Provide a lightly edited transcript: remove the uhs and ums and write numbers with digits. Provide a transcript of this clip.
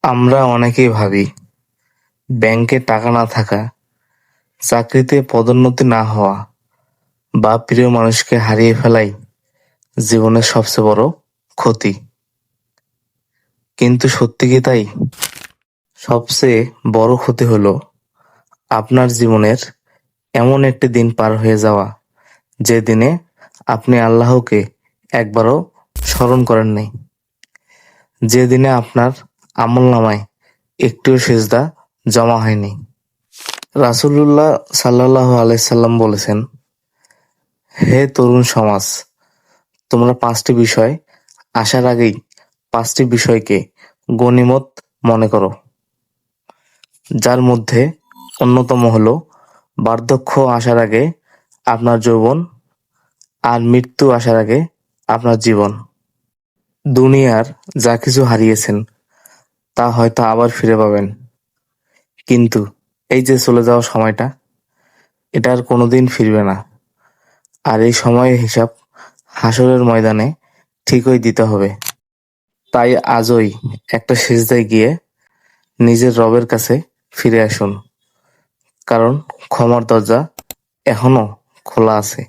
আমরা অনেকেই ভাবি, ব্যাংকে টাকা না থাকা, চাকরিতে পদোন্নতি না হওয়া বা প্রিয় মানুষকে হারিয়ে ফেলাই জীবনের সবচেয়ে বড় ক্ষতি। কিন্তু সত্যি কি তাই? সবচেয়ে বড় ক্ষতি হলো আপনার জীবনের এমন একটি দিন পার হয়ে যাওয়া, যে দিনে আপনি আল্লাহকে একবারও স্মরণ করেননি, যে দিনে আপনার আমলনামায় একটিও সিজদা জমা হয়নি। রাসূলুল্লাহ সাল্লাল্লাহু আলাইহি সাল্লাম বলেছেন, হে তরুণ সমাজ, তোমরা পাঁচটি বিষয় আসার আগেই পাঁচটি বিষয়কে গনিমত মনে করো, যার মধ্যে অন্যতম হলো বার্ধক্য আসার আগে আপনার যৌবন, আর মৃত্যু আসার আগে আপনার জীবন। দুনিয়ার যা কিছু হারিয়েছেন তা হয়তো আবার ফিরে পাবেন, কিন্তু এই যে চলে যাওয়া সময়টা, এটা আর কোনোদিন ফিরবে না। আর এই সময়ের হিসাব হাসরের ময়দানে ঠিকই দিতে হবে। তাই আজই একটা সিজদায় গিয়ে নিজের রবের কাছে ফিরে আসুন, কারণ ক্ষমার দরজা এখনো খোলা আছে।